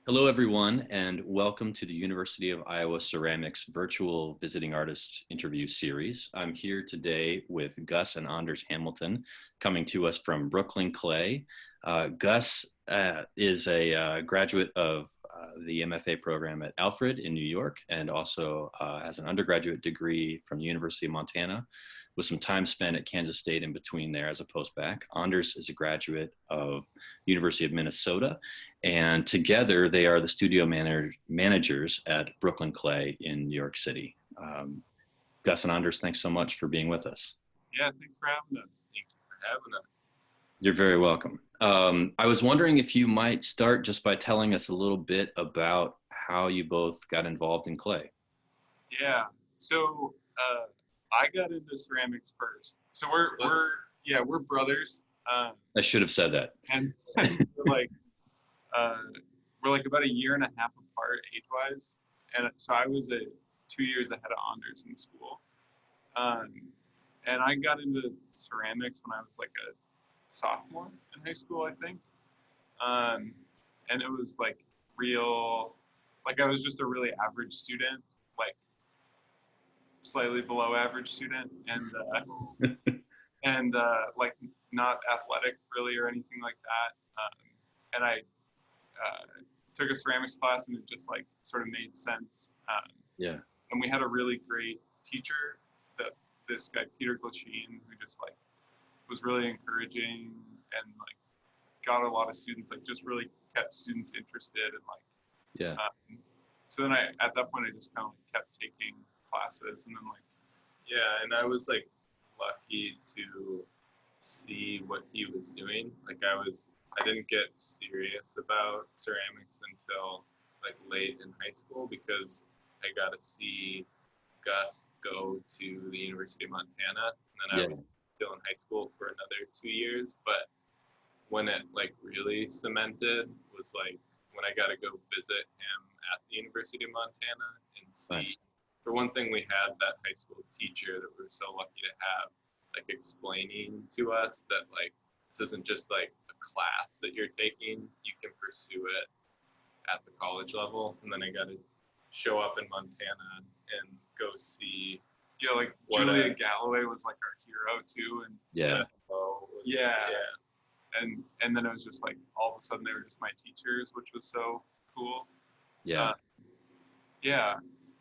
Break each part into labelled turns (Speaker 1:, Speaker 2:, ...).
Speaker 1: Hello, everyone, and welcome to the University of Iowa Ceramics virtual visiting artist interview series. I'm here today with Gus and Anders Hamilton, coming to us from Brooklyn Clay. Gus is a graduate of the MFA program at Alfred in New York, and also has an undergraduate degree from the University of Montana, with some time spent at Kansas State in between there as a postbac. Anders is a graduate of the University of Minnesota, and together they are the studio managers at Brooklyn Clay in New York City. Gus and Anders, thanks so much for being with us.
Speaker 2: Yeah, thanks for having us. Thank you for having us.
Speaker 1: You're very welcome. I was wondering if you might start just by telling us a little bit about how you both got involved in clay.
Speaker 2: Yeah, so I got into ceramics first. So we're brothers.
Speaker 1: I should have said that.
Speaker 2: And uh, we're like about a year and a half apart age-wise, and so I was 2 years ahead of Anders in school. And I got into ceramics when I was like a sophomore in high school, I think. And it was like I was just a really average student, like slightly below average student, and like not athletic really or anything like that. And I took a ceramics class, and it just like sort of made sense.
Speaker 1: Yeah.
Speaker 2: And we had a really great teacher, this guy Peter Glasheen, who just like was really encouraging and like got a lot of students, like just really kept students interested, and like
Speaker 1: Yeah.
Speaker 2: So then at that point I just kind of like kept taking classes, and then like
Speaker 3: and I was like lucky to see what he was doing. Like I didn't get serious about ceramics until like late in high school, because I got to see Gus go to the University of Montana, and then I was still in high school for another 2 years. But when it like really cemented was like when I got to go visit him at the University of Montana and see.
Speaker 1: Right.
Speaker 3: For one thing, we had that high school teacher that we were so lucky to have, like explaining to us that like this isn't just like a class that you're taking, you can pursue it at the college level. And then I got to show up in Montana and go see.
Speaker 2: Yeah, like Julia Galloway was like our hero too, and
Speaker 1: Yeah.
Speaker 2: And then it was just like all of a sudden they were just my teachers, which was so cool.
Speaker 1: Yeah.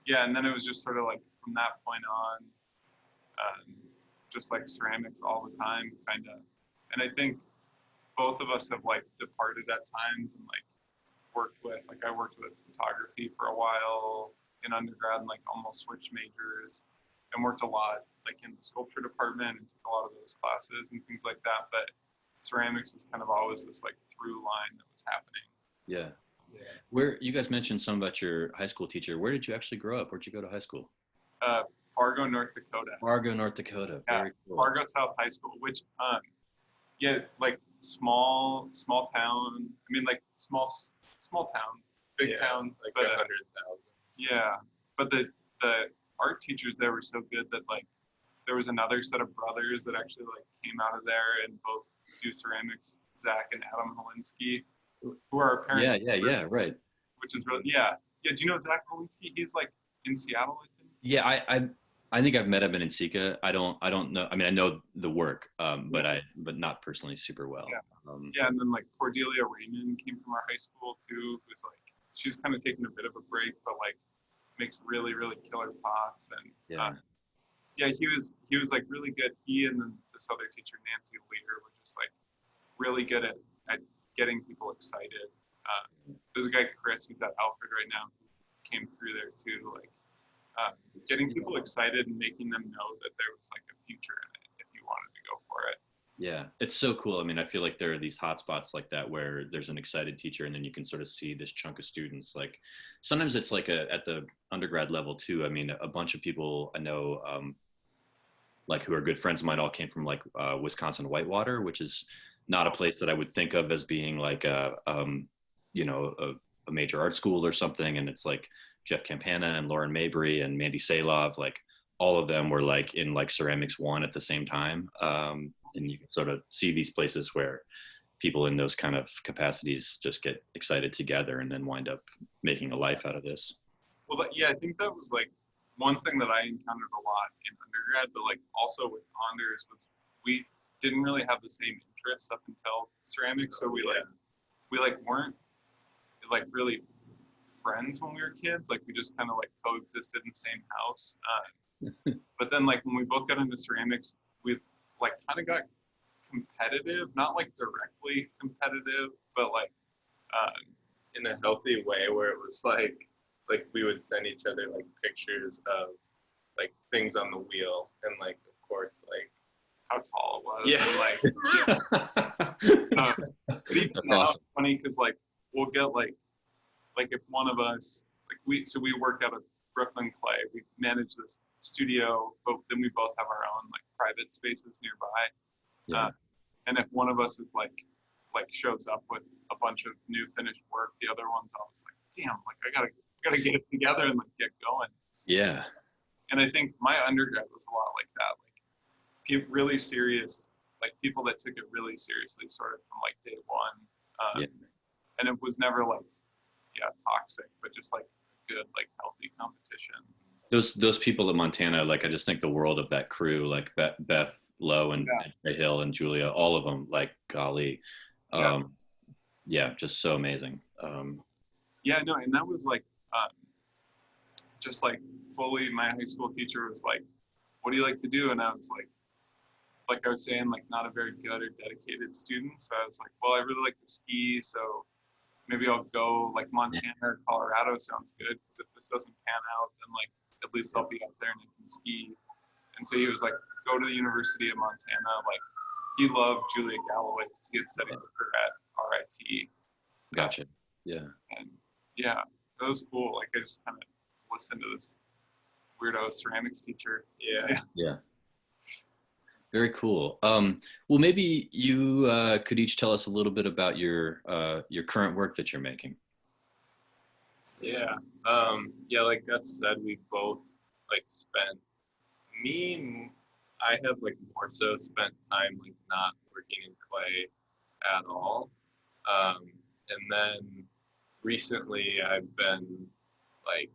Speaker 2: And then it was just sort of like from that point on, just like ceramics all the time, kind of. And I think both of us have like departed at times, and like I worked with photography for a while in undergrad, and like almost switched majors, and worked a lot like in the sculpture department and took a lot of those classes and things like that. But ceramics was kind of always this like through line that was happening.
Speaker 1: Yeah. Where you guys mentioned some about your high school teacher. Where did you actually grow up? Where'd you go to high school?
Speaker 2: Fargo, North Dakota.
Speaker 1: Fargo, North Dakota.
Speaker 2: Yeah,
Speaker 1: very cool.
Speaker 2: Fargo South High School, which like small town. I mean, like small town, big town,
Speaker 3: like
Speaker 2: but
Speaker 3: 100,000.
Speaker 2: Yeah, but the art teachers there were so good that like there was another set of brothers that actually like came out of there and both do ceramics, Zach and Adam Holinsky, who are our parents.
Speaker 1: Yeah, right.
Speaker 2: Which is really, yeah. Do you know Zach Holinsky? He's like in Seattle, I think.
Speaker 1: Yeah, I think I've met him in Sika. I don't know. I mean, I know the work, but not personally super well.
Speaker 2: Yeah. And then like Cordelia Raymond came from our high school too, who's like, she's kind of taking a bit of a break, but like makes really, really killer pots. And he was like really good. He and then this other teacher, Nancy Lear, were just like really good at getting people excited. There's a guy, Chris, who's at Alfred right now, who came through there too, like getting people excited and making them know that there was like a future in it if you wanted to go for it.
Speaker 1: Yeah, it's so cool. I mean, I feel like there are these hot spots like that where there's an excited teacher, and then you can sort of see this chunk of students. Like sometimes it's like at the undergrad level too. I mean, a bunch of people I know, like who are good friends of mine, all came from like Wisconsin Whitewater, which is not a place that I would think of as being like a major art school or something. And it's like Jeff Campana and Lauren Mabry and Mandy Salov, like all of them were like in like ceramics 1 at the same time. And you can sort of see these places where people in those kind of capacities just get excited together and then wind up making a life out of this.
Speaker 2: Well, yeah, I think that was like one thing that I encountered a lot in undergrad, but like also with Anders was we didn't really have the same interests up until ceramics, so we weren't like really friends when we were kids. Like we just kind of like coexisted in the same house. But then like when we both got into ceramics, we like kind of got competitive, not like directly competitive, but like
Speaker 3: in a healthy way where it was like we would send each other like pictures of like things on the wheel and like of course like
Speaker 2: how tall it was.
Speaker 3: Yeah.
Speaker 2: And, like but even
Speaker 1: That's
Speaker 2: now
Speaker 1: awesome.
Speaker 2: it's funny because like we'll get like if one of us like we work out of Brooklyn Clay, we manage this studio, but then we both have our own like private spaces nearby.
Speaker 1: Yeah.
Speaker 2: And if one of us is like shows up with a bunch of new finished work, the other one's always like, damn, like I gotta get it together and like get going.
Speaker 1: Yeah.
Speaker 2: And I think my undergrad was a lot like that, like people really serious, like people that took it really seriously, sort of from like day one. And it was never like toxic, but just like good, like healthy competition.
Speaker 1: Those people at Montana, like I just think the world of that crew, like Beth Lowe and Jay Hill and Julia, all of them, like golly, just so amazing.
Speaker 2: No, and that was like just like fully my high school teacher was like, what do you like to do? And I was like I was saying, like not a very good or dedicated student. So I was like, well, I really like to ski, so maybe I'll go like Montana or Colorado sounds good, because if this doesn't pan out, then like at least I'll be out there and I can ski. And so he was like, go to the University of Montana. Like he loved Julia Galloway because he had studied with her at RIT.
Speaker 1: Gotcha. Yeah.
Speaker 2: And yeah, that was cool. Like I just kind of listened to this weirdo ceramics teacher.
Speaker 1: Yeah. Very cool. Well, maybe you could each tell us a little bit about your current work that you're making.
Speaker 3: Like Gus said, we both like spent I have like more so spent time like not working in clay at all. And then recently I've been like,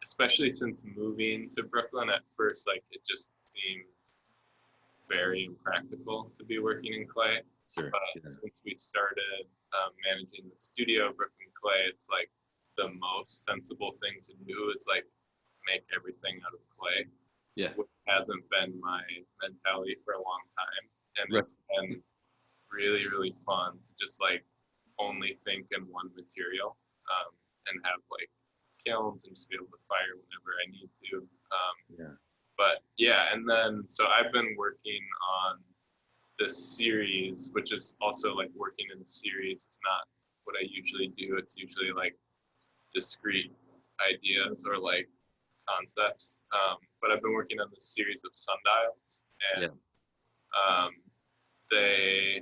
Speaker 3: especially since moving to Brooklyn, at first like it just seemed very impractical to be working in clay.
Speaker 1: Sure.
Speaker 3: But since we started managing the studio Brooklyn Clay, it's like the most sensible thing to do is like make everything out of clay.
Speaker 1: Yeah.
Speaker 3: Which hasn't been my mentality for a long time. And
Speaker 1: Right.
Speaker 3: It's been really, really fun to just like only think in one material and have like kilns and just be able to fire whenever I need to. But and then so I've been working on this series, which is also like working in a series. It's not what I usually do. It's usually like discrete ideas or like concepts. But I've been working on this series of sundials, and they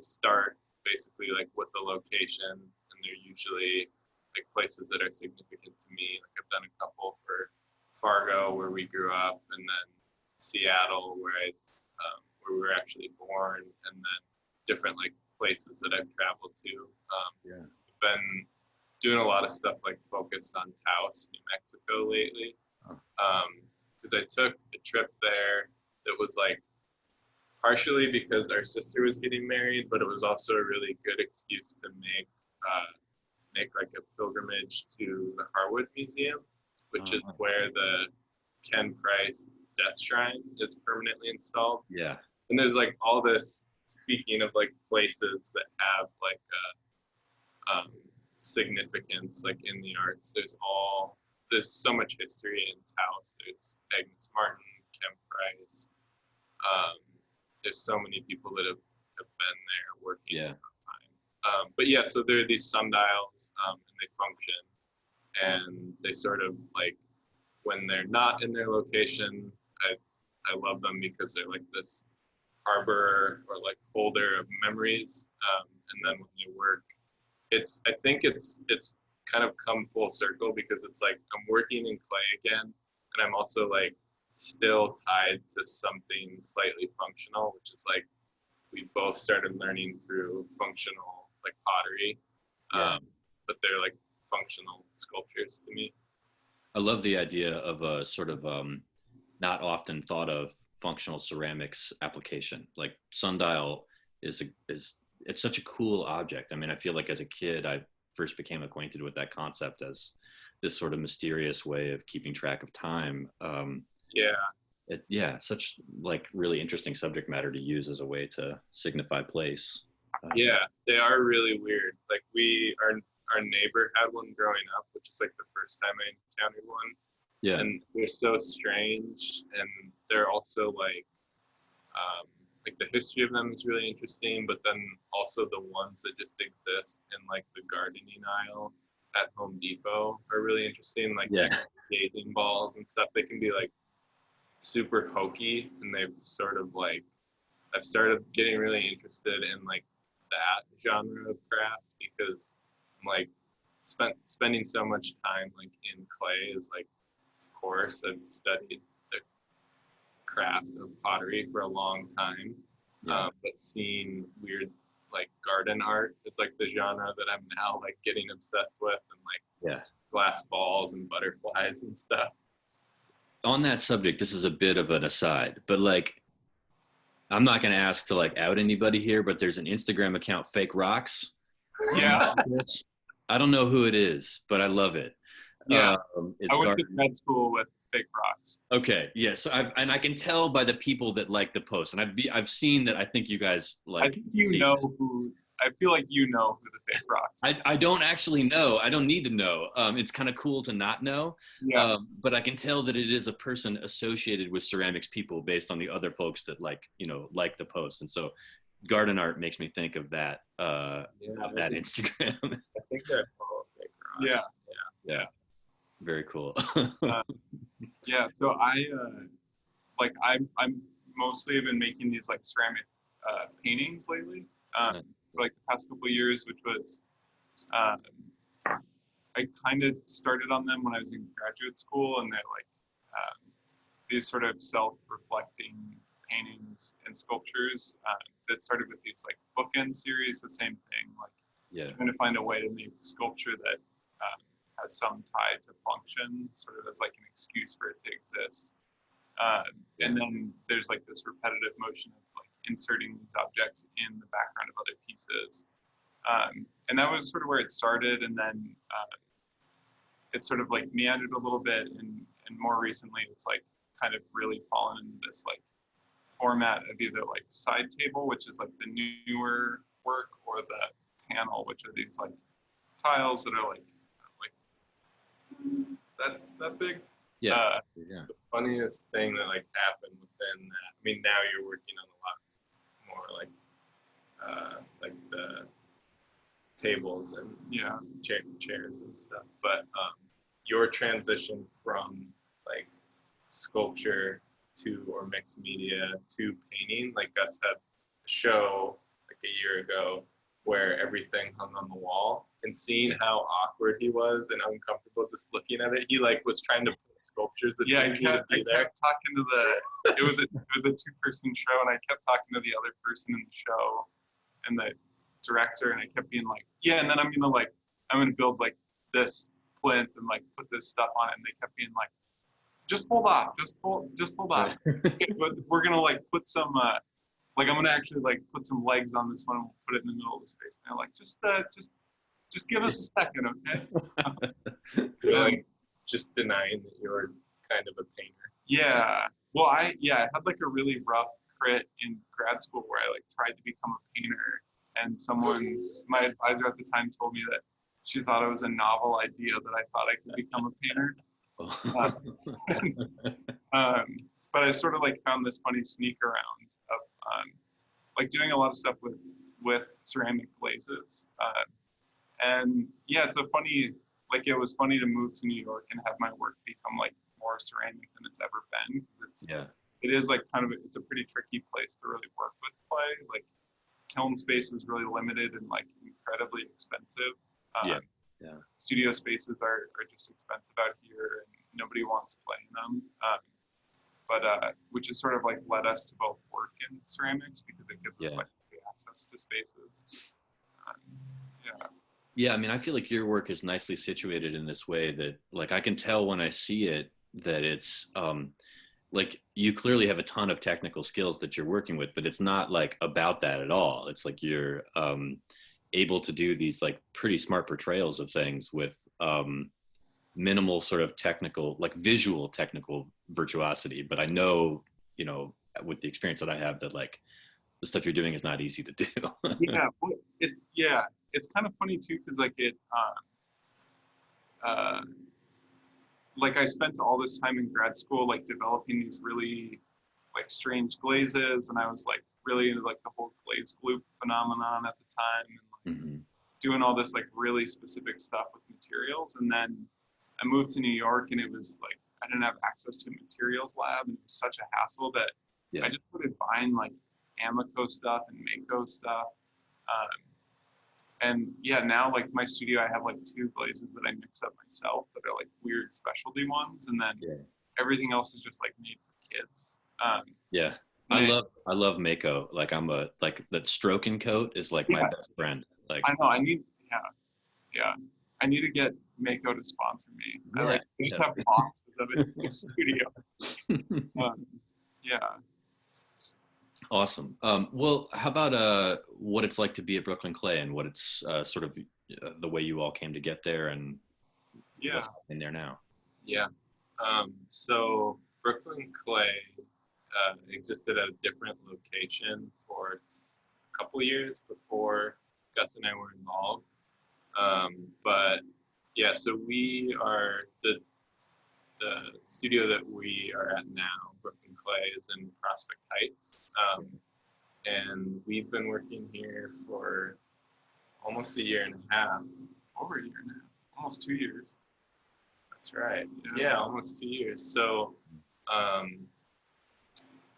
Speaker 3: start basically like with a location, and they're usually like places that are significant to me. Like I've done a couple for Fargo, where we grew up, and then Seattle, where we were actually born, and then different like places that I've traveled to. I've been doing a lot of stuff like focused on Taos, New Mexico lately, because I took a trip there that was like partially because our sister was getting married, but it was also a really good excuse to make like a pilgrimage to the Harwood Museum, which is where the Ken Price death shrine is permanently installed.
Speaker 1: Yeah.
Speaker 3: And there's like all this, speaking of like places that have like significance like in the arts, there's so much history in Taos. There's Agnes Martin, Ken Price. There's so many people that have been there working at the time. So there are these sundials, and they function, and they sort of like, when they're not in their location, I love them because they're like this harbor or like folder of memories. And then when they work, I think it's kind of come full circle, because it's like I'm working in clay again, and I'm also like still tied to something slightly functional, which is like we both started learning through functional like pottery,
Speaker 1: Yeah.
Speaker 3: but they're like functional sculptures to me.
Speaker 1: I love the idea of a sort of not often thought of functional ceramics application. Like sundial is it's such a cool object. I mean, I feel like as a kid, I first became acquainted with that concept as this sort of mysterious way of keeping track of time.
Speaker 3: Yeah,
Speaker 1: Yeah, such like really interesting subject matter to use as a way to signify place.
Speaker 3: yeah, they are really weird. Like our neighbor had one growing up, which is like the first time I encountered one,
Speaker 1: Yeah,
Speaker 3: and they're so strange, and they're also like the history of them is really interesting, but then also the ones that just exist in like the gardening aisle at Home Depot are really interesting, like
Speaker 1: yeah,
Speaker 3: gazing balls and stuff. They can be like super hokey, and they've sort of like I've started getting really interested in like that genre of craft because I'm like spending so much time like in clay is like, of course I've studied the craft of pottery for a long time,
Speaker 1: yeah,
Speaker 3: but seeing weird like garden art is like the genre that I'm now like getting obsessed with, and like
Speaker 1: yeah.
Speaker 3: glass balls and butterflies and stuff.
Speaker 1: On that subject, this is a bit of an aside, but like I'm not going to ask to like out anybody here, but there's an Instagram account, Fake Rocks.
Speaker 2: Yeah,
Speaker 1: I don't know who it is, but I love it.
Speaker 2: yeah. I
Speaker 1: It's
Speaker 2: went to
Speaker 1: garden.
Speaker 2: grad school with fake rocks.
Speaker 1: Okay, yes, and I can tell by the people that like the post, and I've seen that. I think you guys
Speaker 2: I
Speaker 1: like.
Speaker 2: think you know who. I feel like you know who the fake rocks.
Speaker 1: I don't actually know. I don't need to know. It's kind of cool to not know,
Speaker 2: Yeah,
Speaker 1: but I can tell that it is a person associated with ceramics people based on the other folks that like the post, and so garden art makes me think of that
Speaker 3: Yeah,
Speaker 1: of that Instagram.
Speaker 3: I think they're all fake
Speaker 2: yeah,
Speaker 3: rocks.
Speaker 1: Yeah, very cool.
Speaker 2: yeah. So I'm mostly been making these like ceramic paintings lately. For like the past couple of years, which was uh, I kind of started on them when I was in graduate school, and they're like these sort of self-reflecting paintings and sculptures that started with these like bookend series. The same thing, like
Speaker 1: Yeah,
Speaker 2: trying to find a way to make sculpture that has some tie to function, sort of as like an excuse for it to exist. And then there's like this repetitive motion of like inserting these objects in the background of other pieces. And that was sort of where it started. And then it sort of like meandered a little bit. And more recently, it's like kind of really fallen into this like format of either like side table, which is like the newer work, or the panel, which are these like tiles that are like that big.
Speaker 1: yeah, yeah,
Speaker 3: The funniest thing that like happened within that. I mean, now you're working on a lot more like the tables and chairs and stuff. But your transition from like sculpture to or mixed media to painting, like Gus had a show like a year ago where everything hung on the wall, and seeing how awkward he was and uncomfortable just looking at it, he like was trying to put sculptures that
Speaker 2: Yeah, I
Speaker 3: didn't need to be there.
Speaker 2: kept talking to the. It was a 2-person show, and I kept talking to the other person in the show, and the director, and I kept being like, yeah, and then I'm gonna build like this plinth and like put this stuff on it, and they kept being like, just hold on, just hold on. Okay, but we're gonna like put some like I'm gonna actually like put some legs on this one, and we'll put it in the middle of the space. And they're like, just give us a second, okay?
Speaker 3: You're like just denying that you're kind of a painter.
Speaker 2: Yeah. Well, I had like a really rough crit in grad school where I like tried to become a painter, and my advisor at the time told me that she thought it was a novel idea that I thought I could become a painter. But I sort of like found this funny sneak around of like doing a lot of stuff with ceramic glazes. And yeah, it was funny to move to New York and have my work become like more ceramic than it's ever been, because it is like it's a pretty tricky place to really work with clay. Like kiln space is really limited and like incredibly expensive. Studio spaces are just expensive out here, and nobody wants clay in them. But which has sort of like led us to both work in ceramics because it gives us like access to spaces. Yeah.
Speaker 1: Yeah, I mean, I feel like your work is nicely situated in this way that, like, I can tell when I see it that it's like you clearly have a ton of technical skills that you're working with, but it's not like about that at all. It's like you're able to do these like pretty smart portrayals of things with minimal sort of technical, like visual technical virtuosity. But I know, you know, with the experience that I have, that like the stuff you're doing is not easy to do.
Speaker 2: Yeah, well, yeah, it's kind of funny too, because uh, like I spent all this time in grad school like developing these really like strange glazes, and I was like really into like the whole glaze gloop phenomenon at the time, and like,
Speaker 1: Mm-hmm.
Speaker 2: doing all this like really specific stuff with materials. And then I moved to New York, and it was like I didn't have access to a materials lab, and it was such a hassle that
Speaker 1: Yeah.
Speaker 2: I just started buying like Amico stuff and Mako stuff. Um, and yeah, now like my studio, I have like 2 glazes that I mix up myself that are like weird specialty ones, and then
Speaker 1: Yeah.
Speaker 2: everything else is just like made for kids.
Speaker 1: Yeah.
Speaker 2: And
Speaker 1: I love Mako. Like I'm a like that stroke and coat is like my
Speaker 2: yeah,
Speaker 1: best friend. Like
Speaker 2: I know yeah, yeah. I need to get Mako to sponsor me.
Speaker 1: yeah.
Speaker 2: I just
Speaker 1: Yeah.
Speaker 2: have boxes of it in my studio. Um, yeah.
Speaker 1: Awesome. Well, how about what it's like to be at Brooklyn Clay and what it's sort of the way you all came to get there and
Speaker 2: Yeah.
Speaker 1: what's in there now?
Speaker 3: Yeah. So Brooklyn Clay existed at a different location for a couple of years before Gus and I were involved. But yeah, so we are the studio that we are at now, Brooklyn Clay, is in Prospect Heights. And we've been working here for almost a year and a half.
Speaker 2: Over a year now. Almost 2 years.
Speaker 3: That's right.
Speaker 2: Yeah.
Speaker 3: Yeah, almost 2 years. So,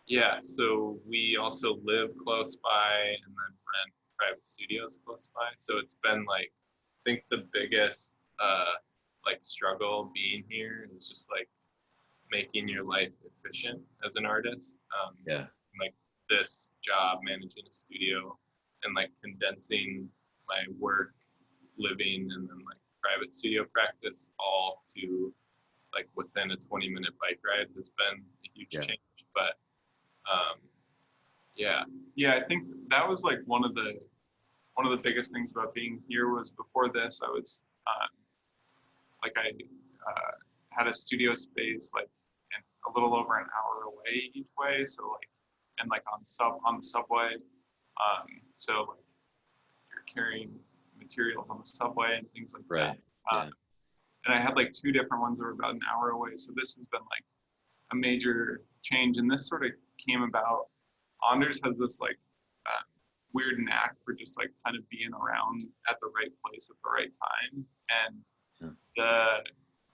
Speaker 3: yeah, so we also live close by and then rent private studios close by. So it's been like, I think the biggest like struggle being here is just like making your life efficient as an artist.
Speaker 1: Yeah.
Speaker 3: Like this job, managing a studio, and like condensing my work, living, and then like private studio practice all to like within a 20-minute bike ride has been a huge
Speaker 1: Yeah.
Speaker 3: change. But yeah,
Speaker 2: Yeah, I think that was like one of the biggest things about being here was before this, I was like I had a studio space like a little over an hour away each way, so like and like on the subway, so like you're carrying materials on the subway and things like
Speaker 1: Right.
Speaker 2: that.
Speaker 1: Yeah.
Speaker 2: And I had like 2 different ones that were about an hour away, so this has been like a major change, and this sort of came about. Anders has this like weird knack for just like kind of being around at the right place at the right time. And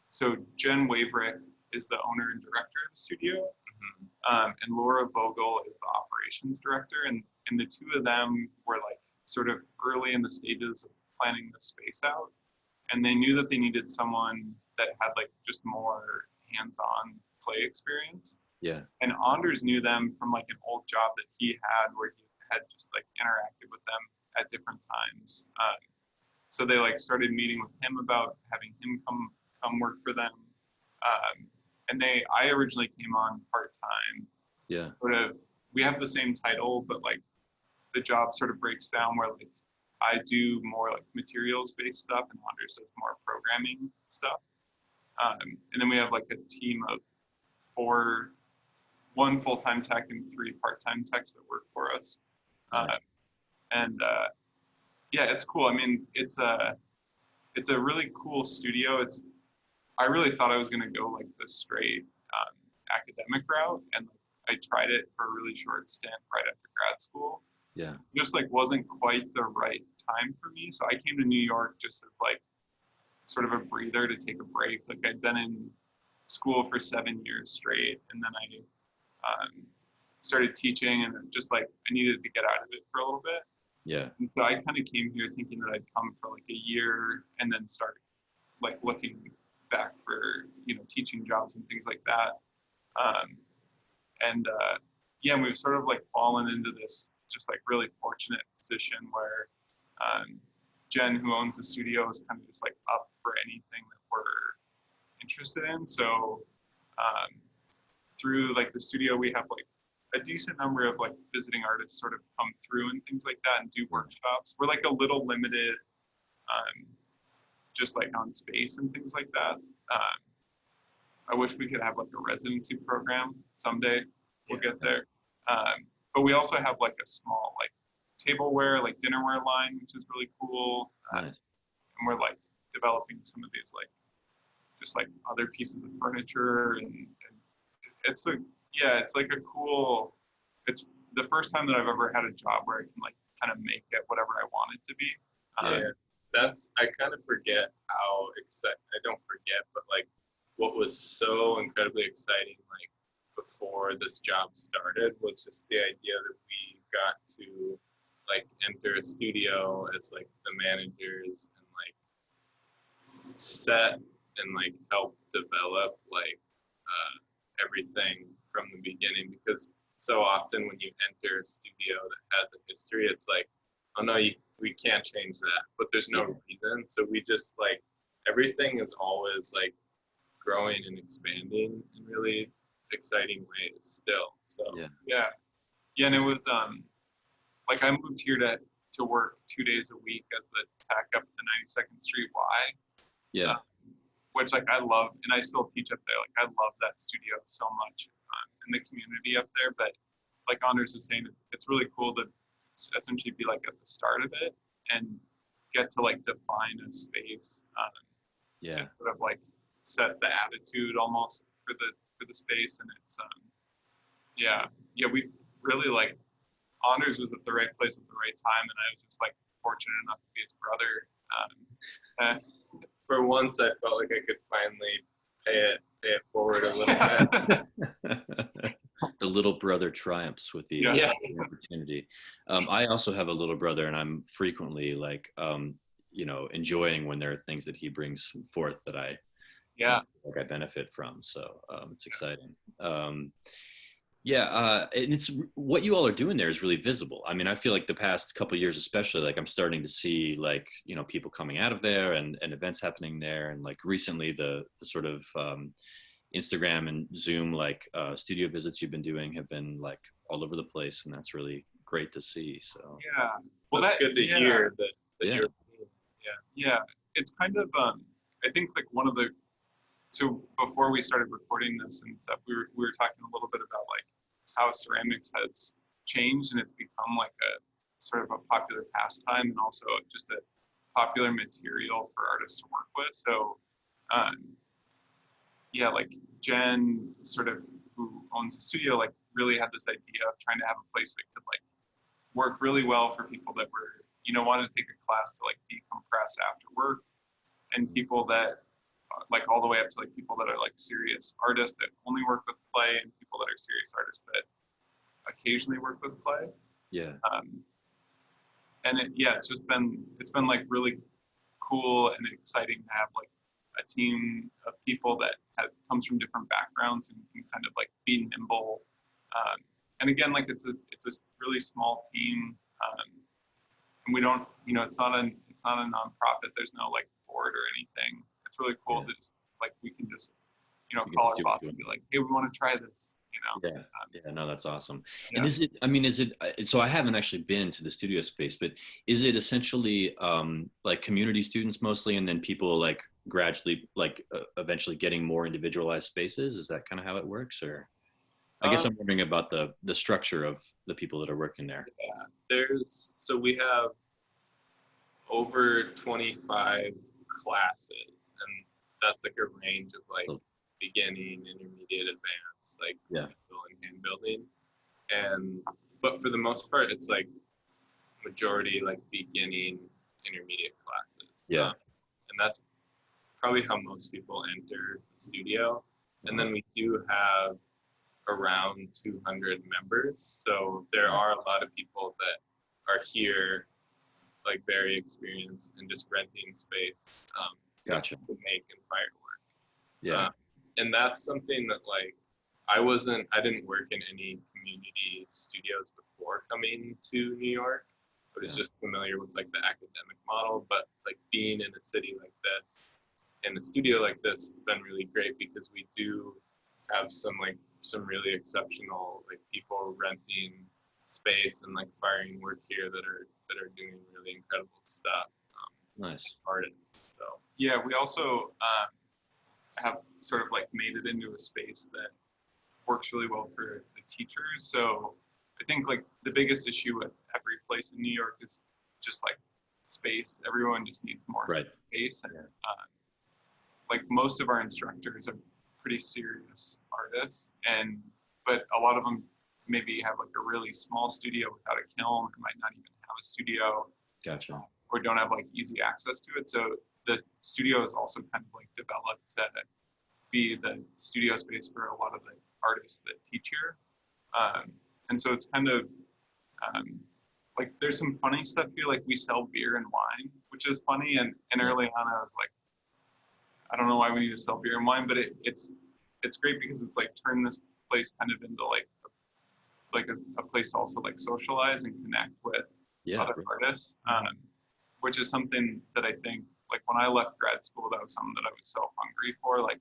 Speaker 2: so Jen Waverick is the owner and director of the studio, and Laura Vogel is the operations director, and the 2 of them were like sort of early in the stages of planning the space out, and they knew that they needed someone that had like just more hands-on play experience.
Speaker 1: Yeah.
Speaker 2: And Anders knew them from like an old job that he had where he had just like interacted with them at different times. So they like started meeting with him about having him come work for them. And I originally came on part-time.
Speaker 1: Yeah.
Speaker 2: Sort of, we have the same title, but like the job sort of breaks down where like I do more like materials-based stuff and Anders does more programming stuff. And then we have like a team of 1 full-time tech and 3 part-time techs that work for us.
Speaker 1: Nice.
Speaker 2: Yeah, it's cool. I mean, it's a really cool studio. I really thought I was gonna go like the straight academic route, and I tried it for a really short stint right after grad school.
Speaker 1: Yeah.
Speaker 2: It just like wasn't quite the right time for me. So I came to New York just as like sort of a breather to take a break. Like I'd been in school for 7 years straight, and then I started teaching, and just like I needed to get out of it for a little bit.
Speaker 1: Yeah.
Speaker 2: And so I kind of came here thinking that I'd come for like a year and then start like looking back for, you know, teaching jobs and things like that. Yeah, and we've sort of like fallen into this just like really fortunate position where Jen, who owns the studio, is kind of just like up for anything that we're interested in. So through like the studio, we have like a decent number of like visiting artists sort of come through and things like that and do workshops. We're like a little limited just like on space and things like that. I wish we could have like a residency program someday. We'll get there. But we also have like a small like tableware, like dinnerware line, which is really cool.
Speaker 1: Nice.
Speaker 2: And we're like developing some of these like just like other pieces of furniture, and it's like it's like a cool. It's the first time that I've ever had a job where I can like kind of make it whatever I want it to be.
Speaker 3: I kind of forget how excited. I don't forget, but like what was so incredibly exciting, like before this job started, was just the idea that we got to like enter a studio as like the managers and like set and like help develop like everything from the beginning, because so often when you enter a studio that has a history, it's like, oh no, we can't change that, but there's no reason. So we just like, everything is always like growing and expanding in really exciting ways still. So
Speaker 2: and it was like I moved here to work 2 days a week as the tech up at the 92nd Street Y. Which like I love, and I still teach up there. Like I love that studio so much, and the community up there. But like Anders is saying, it's really cool to essentially be like at the start of it and get to like define a space. And sort of like set the attitude almost for the space, and it's we really like Anders was at the right place at the right time, and I was just like fortunate enough to be his brother.
Speaker 3: For once, I felt like I could finally pay it forward a little bit.
Speaker 1: The little brother triumphs with the opportunity. I also have a little brother, and I'm frequently like, enjoying when there are things that he brings forth that I benefit from. So it's exciting. And it's what you all are doing there is really visible. I mean, I feel like the past couple of years, especially, like I'm starting to see like, people coming out of there and events happening there. And like recently the sort of Instagram and Zoom, like studio visits you've been doing have been like all over the place. And that's really great to see. So,
Speaker 3: well, that's good to hear that you're,
Speaker 2: it's kind of, I think like so before we started recording this and stuff, we were talking a little bit about like how ceramics has changed, and it's become like a sort of a popular pastime and also just a popular material for artists to work with. So like Jen, sort of who owns the studio, like really had this idea of trying to have a place that could like work really well for people that were, wanted to take a class to like decompress after work, and people that like all the way up to like people that are like serious artists that only work with clay, and people that are serious artists that occasionally work with clay. And it's been like really cool and exciting to have like a team of people that comes from different backgrounds and can kind of like be nimble. And again, like it's a really small team, and we don't, it's not a nonprofit. There's no like board or anything. It's really cool to just like we can just call our boss and be like, hey, we want to try this.
Speaker 1: No, that's awesome. And is it so I haven't actually been to the studio space, but is it essentially like community students mostly, and then people like gradually like eventually getting more individualized spaces? Is that kind of how it works? Or I guess I'm wondering about the structure of the people that are working there.
Speaker 3: So we have over 25 classes, and that's like a range of like beginning, intermediate, advanced, like and hand building. But for the most part, it's like majority like beginning, intermediate classes. And that's probably how most people enter the studio. And then we do have around 200 members. So there are a lot of people that are here, like very experienced and just renting space to make and firework. And that's something that like I didn't work in any community studios before before coming to New York. I was just familiar with like the academic model, but like being in a city like this, in a studio like this, has been really great because we do have some really exceptional like people renting space and like firing work here that are doing really incredible stuff.
Speaker 1: Nice
Speaker 3: Artists. So
Speaker 2: yeah, we also have sort of like made it into a space that works really well for the teachers. So I think like the biggest issue with every place in New York is just like space. Everyone just needs more space, and like most of our instructors are pretty serious artists, but a lot of them maybe have like a really small studio without a kiln, or might not even have a studio.
Speaker 1: Gotcha.
Speaker 2: Or don't have like easy access to it. So the studio is also kind of like developed to be the studio space for a lot of the artists that teach here. And so it's kind of like there's some funny stuff here. Like we sell beer and wine, which is funny. And early on I was like, I don't know why we need to sell beer and wine, but it's great because it's like turned this place kind of into like a place to also like socialize and connect with other artists. Which is something that I think, like when I left grad school, that was something that I was so hungry for. Like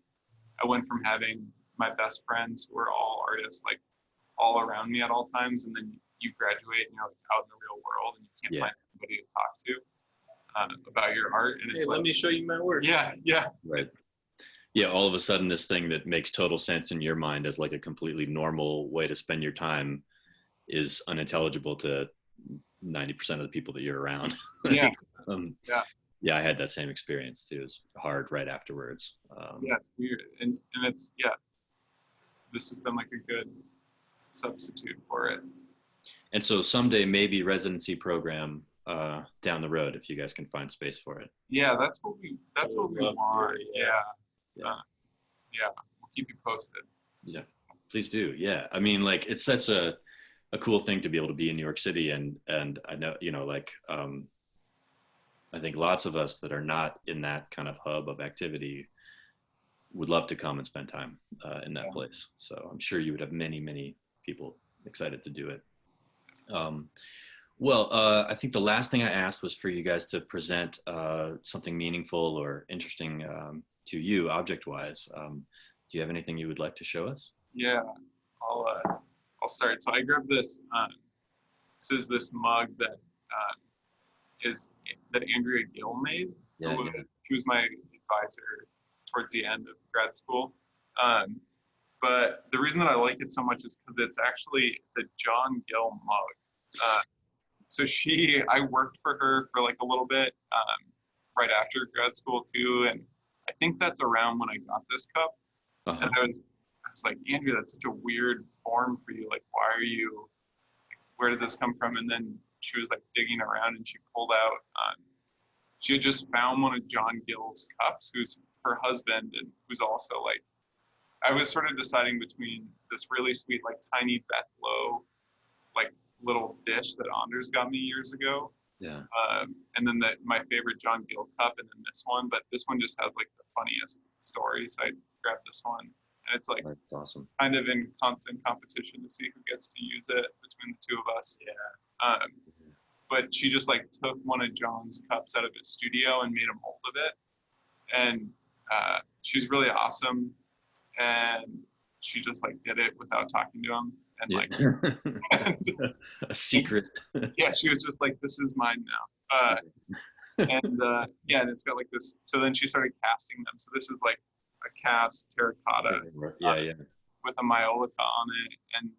Speaker 2: I went from having my best friends who were all artists, like all around me at all times, and then you graduate and you're like out in the real world and you can't find anybody to talk to about your art. And it's
Speaker 3: let me show you my work.
Speaker 2: Yeah.
Speaker 1: Right. Yeah, all of a sudden this thing that makes total sense in your mind as like a completely normal way to spend your time is unintelligible to 90% of the people that you're around.
Speaker 2: Yeah.
Speaker 1: Yeah, I had that same experience too. It was hard right afterwards.
Speaker 2: It's weird. And it's, this has been like a good substitute for it.
Speaker 1: And so someday maybe residency program down the road if you guys can find space for it.
Speaker 2: Yeah, that's what we want. We'll keep you posted.
Speaker 1: Yeah, please do. Yeah, I mean, like it's such a cool thing to be able to be in New York City, and I know, you know, like I think lots of us that are not in that kind of hub of activity would love to come and spend time in that place. So I'm sure you would have many people excited to do it. I think the last thing I asked was for you guys to present something meaningful or interesting to you object-wise. Do you have anything you would like to show us?
Speaker 2: Yeah, I'll start. So I grabbed this. This is this mug that that Andrea Gill made. She was my advisor towards the end of grad school. But the reason that I like it so much is because it's a John Gill mug. So I worked for her for like a little bit right after grad school too, and I think that's around when I got this cup. And I was like, Andrea, that's such a weird form for you. Like, where did this come from? And then she was like digging around and she pulled out, she had just found one of John Gill's cups, who's her husband, and who's also like, I was sort of deciding between this really sweet, like tiny Beth Lowe, like little dish that Anders got me years ago.
Speaker 1: Yeah.
Speaker 2: And then my favorite John Gill cup, and then this one, but this one just has like the funniest story. So I grabbed this one, and it's like,
Speaker 1: that's awesome.
Speaker 2: Kind of in constant competition to see who gets to use it between the two of us. Yeah. But she just like took one of John's cups out of his studio and made a mold of it. And she's really awesome. And she just like did it without talking to him. And like
Speaker 1: a secret.
Speaker 2: Yeah, she was just like, this is mine now. And it's got like this. So then she started casting them. So this is like a cast terracotta with a maiolica on it. And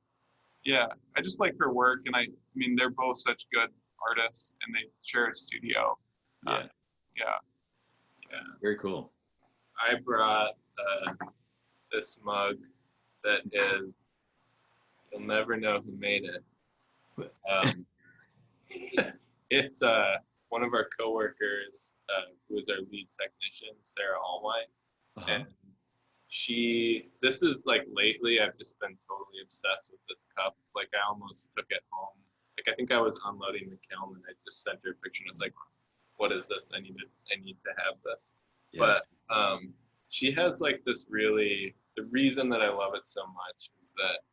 Speaker 2: I just like her work. And I mean, they're both such good artists, and they share a studio.
Speaker 1: Very cool.
Speaker 3: I brought this mug that is, you'll never know who made it. It's one of our coworkers who is our lead technician, Sarah Allwhite. And this is like lately, I've just been totally obsessed with this cup. Like I almost took it home. Like I think I was unloading the kiln and I just sent her a picture and I was like, what is this? I need to have this. Yeah. But she has like this the reason that I love it so much is that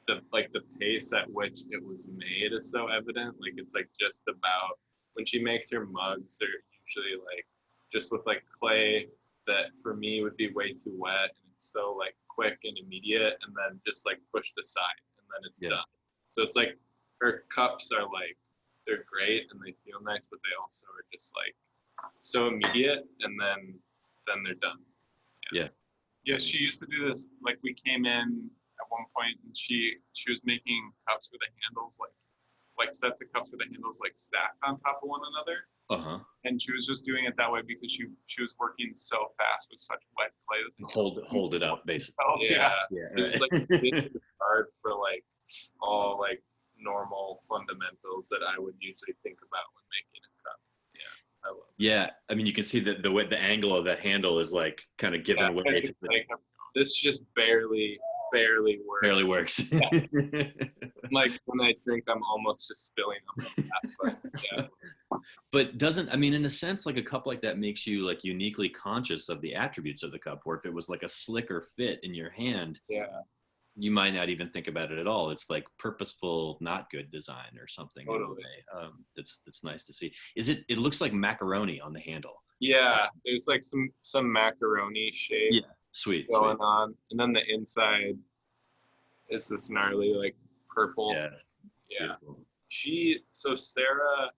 Speaker 3: the pace at which it was made is so evident. Like it's like just about when she makes her mugs, they're usually like just with like clay that for me would be way too wet, and it's so like quick and immediate, and then just like pushed aside, and then it's done. So it's like her cups are like they're great and they feel nice, but they also are just like so immediate, and then they're done.
Speaker 2: Yeah, she used to do this. Like we came in at one point, and she was making cups with the handles like sets of cups with the handles like stacked on top of one another. And she was just doing it that way because she was working so fast with such wet clay that
Speaker 1: hold it up basically.
Speaker 3: Yeah.
Speaker 1: Right.
Speaker 3: It's like it's hard for like all like normal fundamentals that I would usually think about when making a cup. I love it.
Speaker 1: Yeah, I mean, you can see that the way the angle of that handle is like kind of given away. To
Speaker 3: like, this just barely works.
Speaker 1: Barely works.
Speaker 3: Like when I drink, I'm almost just spilling on that. But
Speaker 1: But doesn't, I mean, in a sense, like a cup like that makes you like uniquely conscious of the attributes of the cup. Where if it was like a slicker fit in your hand, you might not even think about it at all. It's like purposeful, not good design or something.
Speaker 3: Totally.
Speaker 1: That's nice to see. It looks like macaroni on the handle.
Speaker 3: Yeah, there's like some macaroni shape.
Speaker 1: Yeah, sweet
Speaker 3: going on, and then the inside is this gnarly like purple. Yeah. So Sarah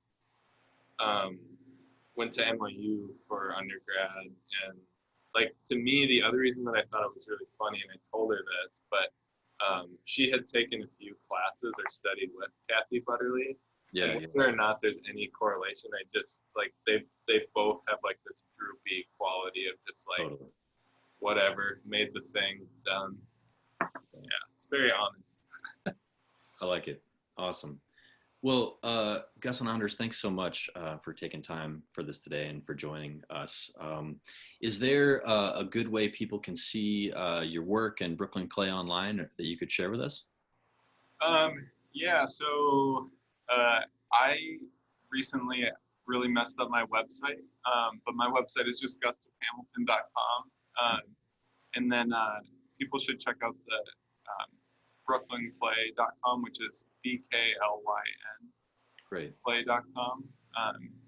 Speaker 3: went to NYU for undergrad, and like to me the other reason that I thought it was really funny, and I told her this, but she had taken a few classes or studied with Kathy Butterly. Whether or not there's any correlation, I just like they both have like this droopy quality of just like whatever, made the thing, done. Yeah, it's very honest.
Speaker 1: I like it. Awesome. Well, Gus and Anders, thanks so much for taking time for this today and for joining us. Is there a good way people can see your work and Brooklyn Clay online that you could share with us?
Speaker 2: Yeah, so I recently really messed up my website, but my website is just gustavhamilton.com. And then people should check out the brooklynclay.com, which is BKLYN.
Speaker 1: Great.
Speaker 2: Clay.com,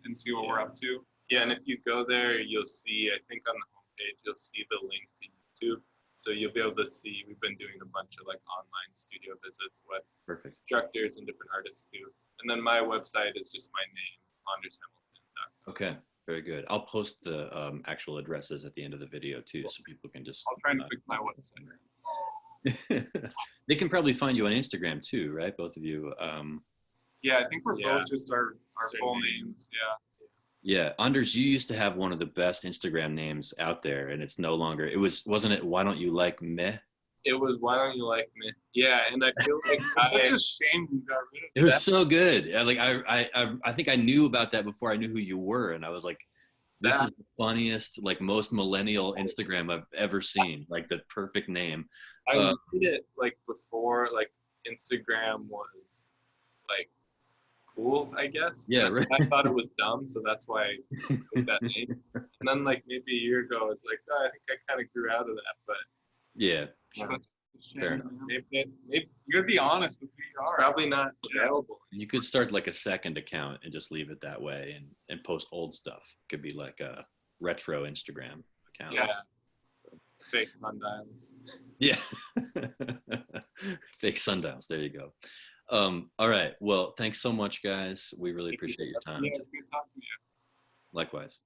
Speaker 2: and see what we're up to.
Speaker 3: Yeah, and if you go there, you'll see, I think on the homepage, you'll see the link to YouTube. So you'll be able to see, we've been doing a bunch of like online studio visits with instructors and different artists too. And then my website is just my name, andershamilton.com.
Speaker 1: Okay, very good. I'll post the actual addresses at the end of the video too, so people can just.
Speaker 2: I'll try and fix my website.
Speaker 1: They can probably find you on Instagram too, right? Both of you.
Speaker 2: Yeah, I think we're both just our full names.
Speaker 1: Yeah, Anders, you used to have one of the best Instagram names out there, and it's no longer. Wasn't it? Why don't you like me?
Speaker 3: It was Why Don't You Like Me? Yeah, and I feel like
Speaker 2: it's a shame you got rid of
Speaker 1: it. It was so good. Like I think I knew about that before I knew who you were, and I was like, this is the funniest, like most millennial Instagram I've ever seen. Like the perfect name.
Speaker 3: I made it like before, like Instagram was like cool, I guess.
Speaker 1: Yeah, right.
Speaker 3: I thought it was dumb, so that's why I made that name. And then like maybe a year ago, it's like, oh, I think I kind of grew out of that, but
Speaker 1: yeah.
Speaker 2: Fair enough. Maybe you gotta be honest with who you are.
Speaker 3: It's probably not available.
Speaker 1: You could start like a second account and just leave it that way and post old stuff. It could be like a retro Instagram account.
Speaker 3: Yeah. Fake sundials.
Speaker 1: Yeah. Fake sundials. There you go. All right. Well, thanks so much, guys. We really appreciate your time.
Speaker 2: Yeah, it's good talking to you.
Speaker 1: Likewise.